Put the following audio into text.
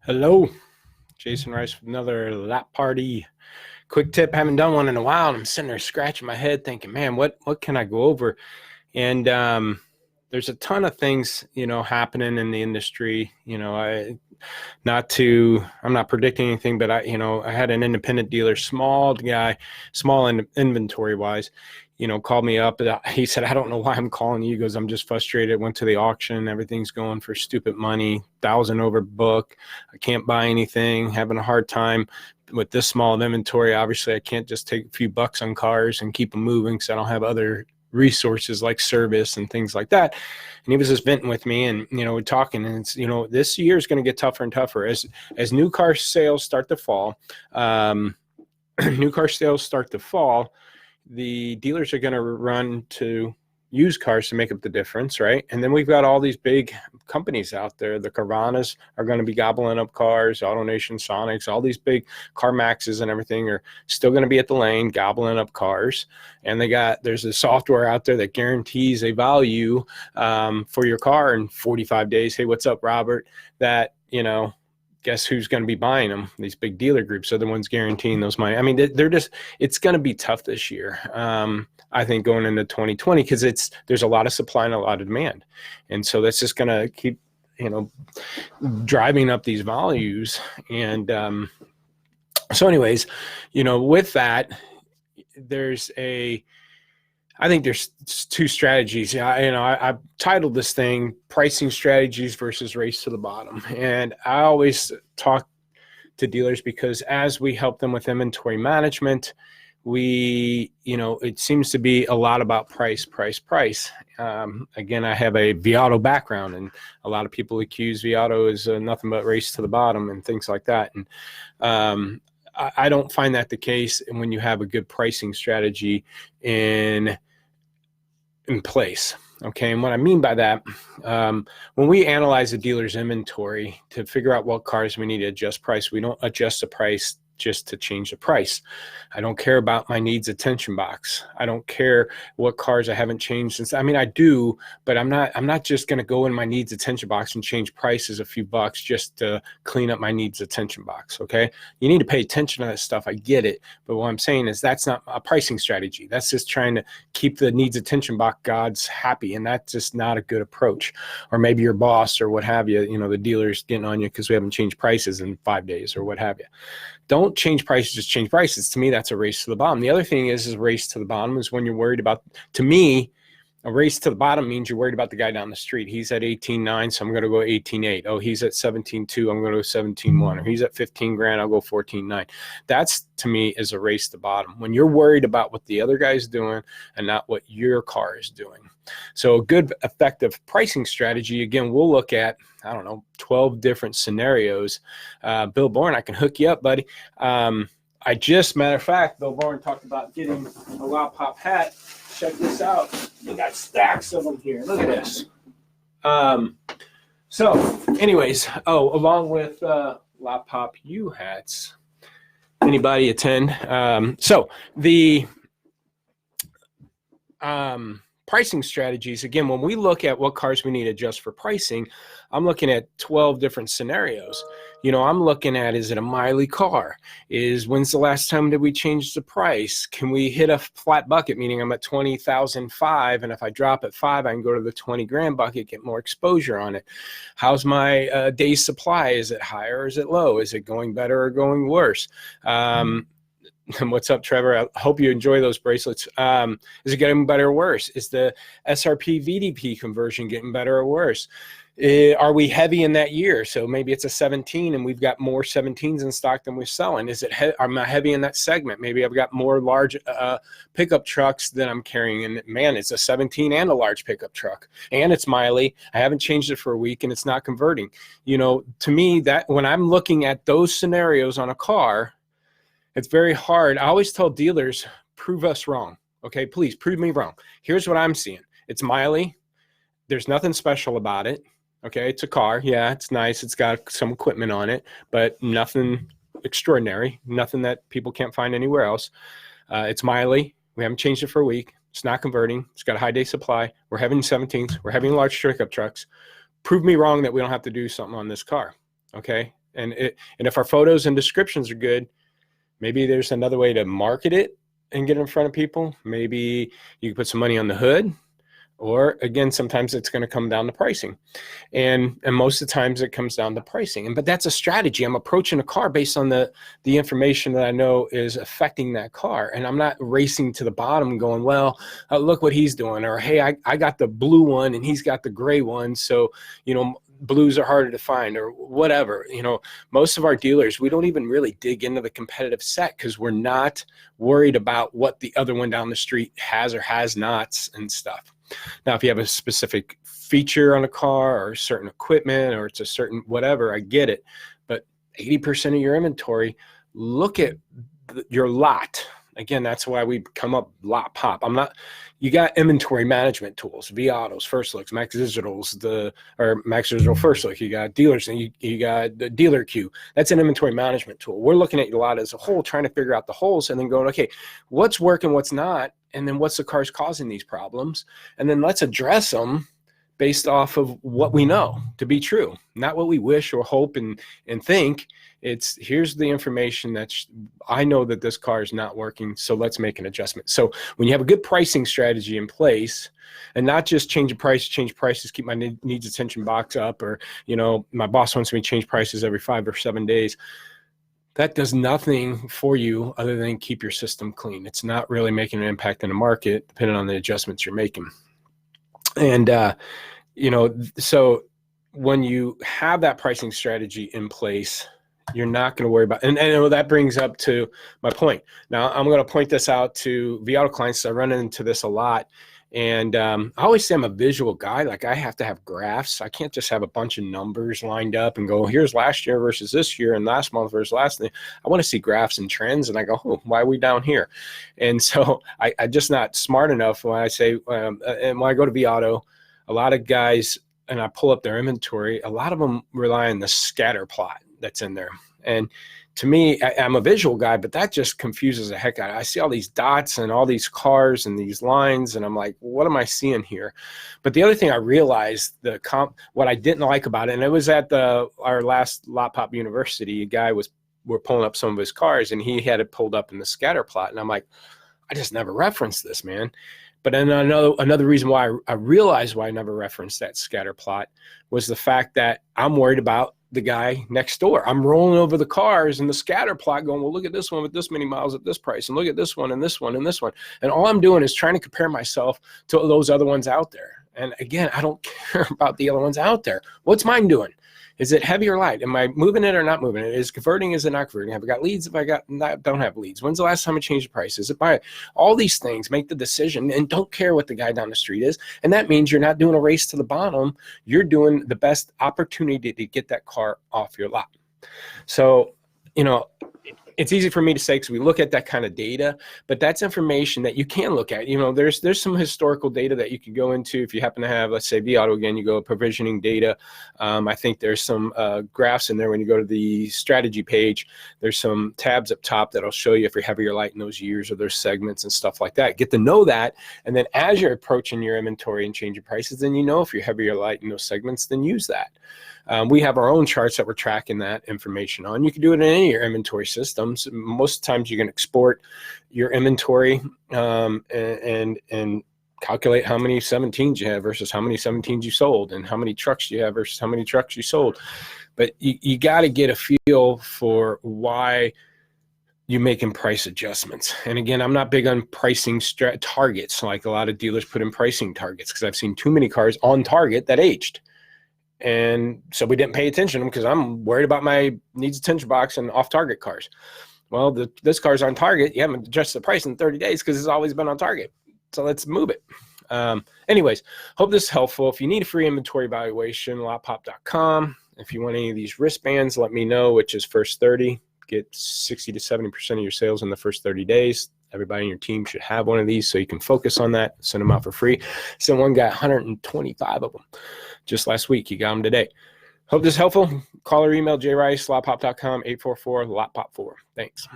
Hello, Jasen Rice with another Lotparty Quick Tip. Haven't done one in a while, and I'm sitting there scratching my head thinking, man, what can I go over? And there's a ton of things, happening in the industry. I'm not predicting anything, but I had an independent dealer, small guy, small inventory wise, called me up. He said, I don't know why I'm calling you. He goes, I'm just frustrated. Went to the auction. Everything's going for stupid money, 1,000 over book. I can't buy anything, having a hard time with this small of inventory. Obviously I can't just take a few bucks on cars and keep them moving because I don't have other resources like service and things like that. And he was just venting with me, and we're talking, and it's this year is going to get tougher and tougher as new car sales start to fall. New car sales start to fall, the dealers are going to run to used cars to make up the difference, right? And then we've got all these big companies out there. The Carvanas are going to be gobbling up cars, AutoNation, Sonics, all these big CarMaxes and everything are still going to be at the lane gobbling up cars. And there's a software out there that guarantees a value for your car in 45 days. Hey, what's up, Robert? That, guess who's going to be buying them? These big dealer groups are the ones guaranteeing those money. I mean, it's going to be tough this year. I think going into 2020, because there's a lot of supply and a lot of demand. And so that's just going to keep, driving up these values. And so anyways, with that, I think there's two strategies. I've titled this thing Pricing Strategies versus Race to the Bottom. And I always talk to dealers because as we help them with inventory management, it seems to be a lot about price. Again, I have a Viato background, and a lot of people accuse Viato as nothing but race to the bottom and things like that. And I don't find that the case when you have a good pricing strategy in place. Okay. And what I mean by that, when we analyze a dealer's inventory to figure out what cars we need to adjust price, we don't adjust the price just to change the price. I don't care about my needs attention box. I don't care what cars I haven't changed since. I mean, I do, but I'm not just going to go in my needs attention box and change prices a few bucks just to clean up my needs attention box. Okay. You need to pay attention to that stuff. I get it. But what I'm saying is that's not a pricing strategy. That's just trying to keep the needs attention box gods happy. And that's just not a good approach. Or maybe your boss or what have you, the dealer's getting on you because we haven't changed prices in 5 days or what have you. Don't change prices, just change prices. To me, that's a race to the bottom. The other thing is a race to the bottom is when you're worried about, to me, a race to the bottom means you're worried about the guy down the street. He's at 18.9, so I'm going to go 18.8. Oh, he's at 17.2, I'm going to go 17.1. Or he's at 15 grand, I'll go 14.9. That's, to me, is a race to the bottom. When you're worried about what the other guy's doing and not what your car is doing. So a good, effective pricing strategy, again, we'll look at, 12 different scenarios. Bill Bourne, I can hook you up, buddy. Matter of fact, Bill Bourne talked about getting a Lotpop hat. Check this out. We got stacks of them here. Look at this. So anyways, along with Lotpop U hats, anybody attend? So the pricing strategies, again, when we look at what cars we need to adjust for pricing, I'm looking at 12 different scenarios. I'm looking at, is it a Miley car? When's the last time did we change the price? Can we hit a flat bucket, meaning I'm at 20,005, and if I drop at 5, I can go to the 20 grand bucket, get more exposure on it. How's my day's supply? Is it higher or is it low? Is it going better or going worse? What's up, Trevor? I hope you enjoy those bracelets. Is it getting better or worse? Is the SRP VDP conversion getting better or worse? Are we heavy in that year? So maybe it's a 17 and we've got more 17s in stock than we're selling. Am I heavy in that segment? Maybe I've got more large pickup trucks than I'm carrying. And man, it's a 17 and a large pickup truck. And it's Miley. I haven't changed it for a week and it's not converting. To me, that when I'm looking at those scenarios on a car, it's very hard. I always tell dealers, prove us wrong. Okay, please prove me wrong. Here's what I'm seeing. It's Miley. There's nothing special about it. Okay, it's a car. Yeah, it's nice. It's got some equipment on it, but nothing extraordinary. Nothing that people can't find anywhere else. It's Miley. We haven't changed it for a week. It's not converting. It's got a high day supply. We're having 17s. We're having large pickup trucks. Prove me wrong that we don't have to do something on this car. Okay. And if our photos and descriptions are good, maybe there's another way to market it and get it in front of people. Maybe you can put some money on the hood, or again, sometimes it's going to come down to pricing. And most of the times it comes down to pricing. But that's a strategy. I'm approaching a car based on the information that I know is affecting that car. And I'm not racing to the bottom going, well, look what he's doing. Or, hey, I got the blue one and he's got the gray one. So, blues are harder to find, or whatever. Most of our dealers, we don't even really dig into the competitive set because we're not worried about what the other one down the street has or has nots and stuff. Now, if you have a specific feature on a car or certain equipment, or it's a certain whatever, I get it. But 80% of your inventory, look at your lot. Again, that's why we come up Lotpop. You got inventory management tools, vAutos, First Looks, Max Digital's, Max Digital First Look. You got dealers, and you got the dealer queue. That's an inventory management tool. We're looking at your lot as a whole, trying to figure out the holes, and then going, okay, what's working, what's not, and then what's the cars causing these problems, and then let's address them based off of what we know to be true, not what we wish or hope and think. It's here's the information that I know that this car is not working, so let's make an adjustment. So when you have a good pricing strategy in place, and not just change prices, keep my needs attention box up, or my boss wants me to change prices every 5 or 7 days. That does nothing for you other than keep your system clean. It's not really making an impact in the market, depending on the adjustments you're making. And so when you have that pricing strategy in place, you're not going to worry about, and that brings up to my point. Now, I'm going to point this out to vAuto clients. I run into this a lot. And I always say I'm a visual guy. Like, I have to have graphs. I can't just have a bunch of numbers lined up and go, here's last year versus this year and last month versus last thing. I want to see graphs and trends. And I go, oh, why are we down here? And so I'm just not smart enough when I say, and when I go to vAuto, a lot of guys, and I pull up their inventory, a lot of them rely on the scatter plot that's in there. And to me, I'm a visual guy, but that just confuses the heck out of me. I see all these dots and all these cars and these lines, and I'm like, what am I seeing here? But the other thing I realized, what I didn't like about it, and it was at our last Lotpop University, we're pulling up some of his cars, and he had it pulled up in the scatter plot, and I'm like, I just never referenced this, man. But then another reason why I realized why I never referenced that scatter plot was the fact that I'm worried about the guy next door. I'm rolling over the cars in the scatter plot going, well, look at this one with this many miles at this price, and look at this one and this one and this one. And all I'm doing is trying to compare myself to those other ones out there. And again, I don't care about the other ones out there. What's mine doing? Is it heavy or light? Am I moving it or not moving it? Is it converting? Is it not converting? Have I got leads? If I don't have leads? When's the last time I changed the price? Is it buy? All these things, make the decision, and don't care what the guy down the street is. And that means you're not doing a race to the bottom. You're doing the best opportunity to get that car off your lot. So, it's easy for me to say because we look at that kind of data, but that's information that you can look at. There's some historical data that you can go into. If you happen to have, let's say, vAuto again, you go provisioning data. I think there's some graphs in there. When you go to the strategy page, there's some tabs up top that'll show you if you're heavy or light in those years or those segments and stuff like that. Get to know that, and then as you're approaching your inventory and changing prices, then if you're heavy or light in those segments, then use that. We have our own charts that we're tracking that information on. You can do it in any of your inventory systems. Most times you can export your inventory and calculate how many 17s you have versus how many 17s you sold, and how many trucks you have versus how many trucks you sold. But you got to get a feel for why you're making price adjustments. And again, I'm not big on pricing targets. Like a lot of dealers put in pricing targets because I've seen too many cars on target that aged. And so we didn't pay attention to them because I'm worried about my needs attention box and off-target cars. Well, this car's on target. You haven't adjusted the price in 30 days because it's always been on target. So let's move it. Anyways, hope this is helpful. If you need a free inventory evaluation, lotpop.com. If you want any of these wristbands, let me know, which is first 30. Get 60 to 70% of your sales in the first 30 days. Everybody in your team should have one of these so you can focus on that. Send them out for free. Sent one guy 125 of them just last week. He got them today. Hope this is helpful. Call or email jrice, lotpop.com, 844-LOTPOP4. Thanks.